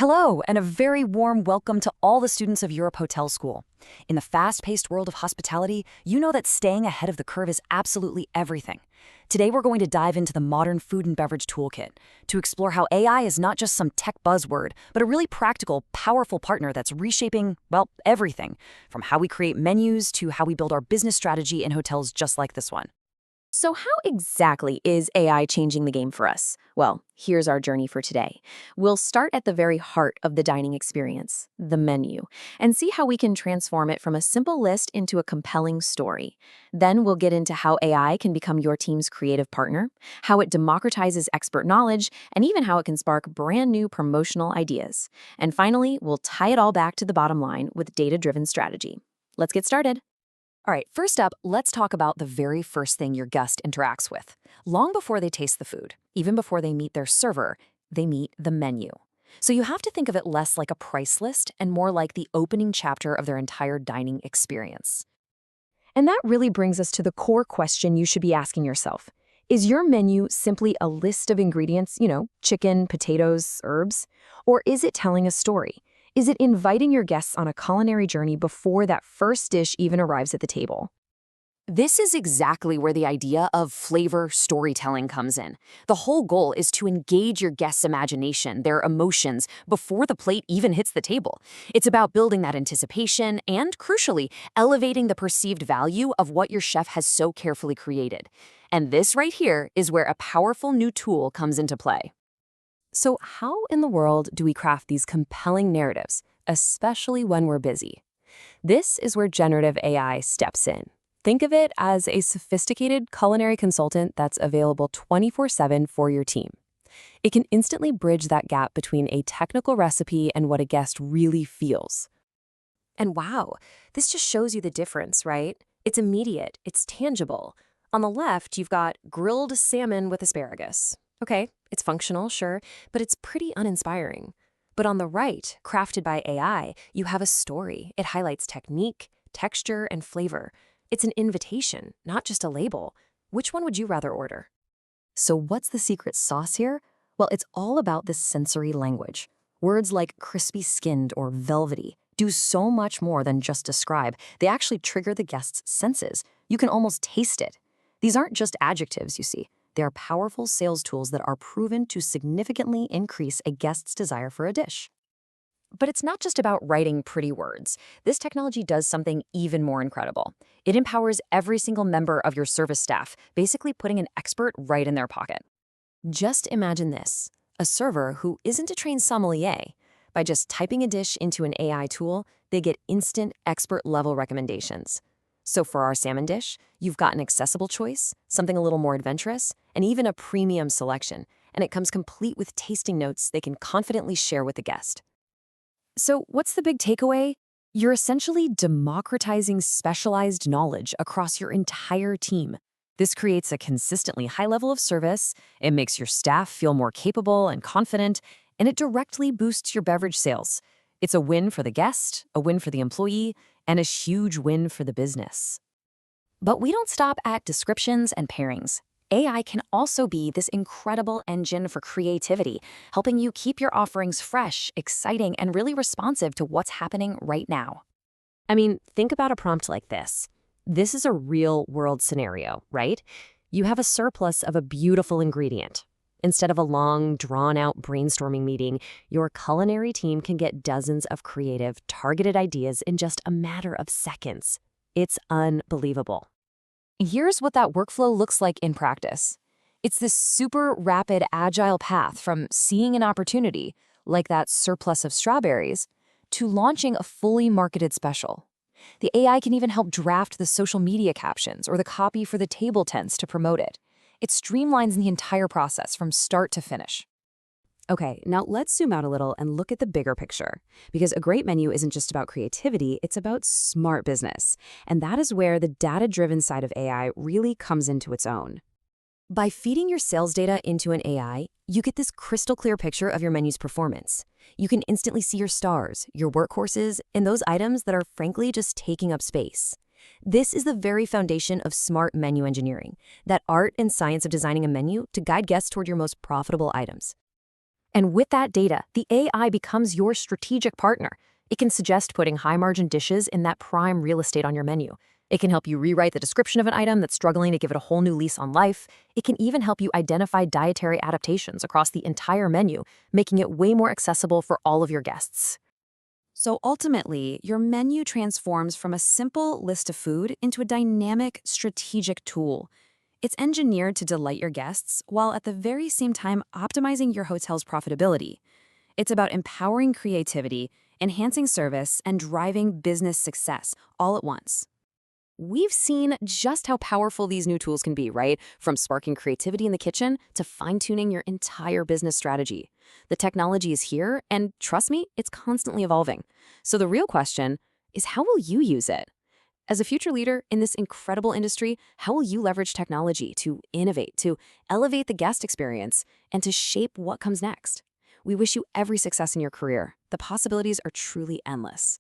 Hello, and a very warm welcome to all the students of Europe Hotel School. In the fast-paced world of hospitality, you know that staying ahead of the curve is absolutely everything. Today, we're going to dive into the modern food and beverage toolkit to explore how AI is not just some tech buzzword, but a really practical, powerful partner that's reshaping, well, everything, from how we create menus to how we build our business strategy in hotels just like this one. So how exactly is AI changing the game for us? Well, here's our journey for today. We'll start at the very heart of the dining experience, the menu, and see how we can transform it from a simple list into a compelling story. Then we'll get into how AI can become your team's creative partner, how it democratizes expert knowledge, and even how it can spark brand new promotional ideas. And finally, we'll tie it all back to the bottom line with data-driven strategy. Let's get started. All right, first up, let's talk about the very first thing your guest interacts with. Long before they taste the food, even before they meet their server, they meet the menu. So you have to think of it less like a price list and more like the opening chapter of their entire dining experience. And that really brings us to the core question you should be asking yourself. Is your menu simply a list of ingredients, chicken, potatoes, herbs? Or is it telling a story? Is it inviting your guests on a culinary journey before that first dish even arrives at the table? This is exactly where the idea of flavor storytelling comes in. The whole goal is to engage your guests' imagination, their emotions, before the plate even hits the table. It's about building that anticipation and, crucially, elevating the perceived value of what your chef has so carefully created. And this right here is where a powerful new tool comes into play. So how in the world do we craft these compelling narratives, especially when we're busy? This is where generative AI steps in. Think of it as a sophisticated culinary consultant that's available 24/7 for your team. It can instantly bridge that gap between a technical recipe and what a guest really feels. And wow, this just shows you the difference, right? It's immediate, it's tangible. On the left, you've got grilled salmon with asparagus. Okay, it's functional, sure, but it's pretty uninspiring. But on the right, crafted by AI, you have a story. It highlights technique, texture, and flavor. It's an invitation, not just a label. Which one would you rather order? So what's the secret sauce here? Well, it's all about this sensory language. Words like crispy-skinned or velvety do so much more than just describe. They actually trigger the guest's senses. You can almost taste it. These aren't just adjectives, you see. They are powerful sales tools that are proven to significantly increase a guest's desire for a dish. But it's not just about writing pretty words. This technology does something even more incredible. It empowers every single member of your service staff, basically putting an expert right in their pocket. Just imagine this, a server who isn't a trained sommelier. By just typing a dish into an AI tool, they get instant expert-level recommendations. So for our salmon dish, you've got an accessible choice, something a little more adventurous, and even a premium selection, and it comes complete with tasting notes they can confidently share with the guest. So what's the big takeaway? You're essentially democratizing specialized knowledge across your entire team. This creates a consistently high level of service, it makes your staff feel more capable and confident, and it directly boosts your beverage sales. It's a win for the guest, a win for the employee, and a huge win for the business. But we don't stop at descriptions and pairings. AI can also be this incredible engine for creativity, helping you keep your offerings fresh, exciting, and really responsive to what's happening right now. I mean, think about a prompt like this. This is a real-world scenario, right? You have a surplus of a beautiful ingredient. Instead of a long, drawn-out brainstorming meeting, your culinary team can get dozens of creative, targeted ideas in just a matter of seconds. It's unbelievable. Here's what that workflow looks like in practice. It's this super rapid, agile path from seeing an opportunity, like that surplus of strawberries, to launching a fully marketed special. The AI can even help draft the social media captions or the copy for the table tents to promote it. It streamlines the entire process from start to finish. Okay, now let's zoom out a little and look at the bigger picture. Because a great menu isn't just about creativity, it's about smart business. And that is where the data-driven side of AI really comes into its own. By feeding your sales data into an AI, you get this crystal clear picture of your menu's performance. You can instantly see your stars, your workhorses, and those items that are frankly just taking up space. This is the very foundation of smart menu engineering, that art and science of designing a menu to guide guests toward your most profitable items. And with that data, the AI becomes your strategic partner. It can suggest putting high-margin dishes in that prime real estate on your menu. It can help you rewrite the description of an item that's struggling to give it a whole new lease on life. It can even help you identify dietary adaptations across the entire menu, making it way more accessible for all of your guests. So ultimately, your menu transforms from a simple list of food into a dynamic, strategic tool. It's engineered to delight your guests while at the very same time optimizing your hotel's profitability. It's about empowering creativity, enhancing service, and driving business success all at once. We've seen just how powerful these new tools can be, right? From sparking creativity in the kitchen to fine-tuning your entire business strategy. The technology is here, and trust me, it's constantly evolving. So the real question is, how will you use it? As a future leader in this incredible industry, how will you leverage technology to innovate, to elevate the guest experience, and to shape what comes next? We wish you every success in your career. The possibilities are truly endless.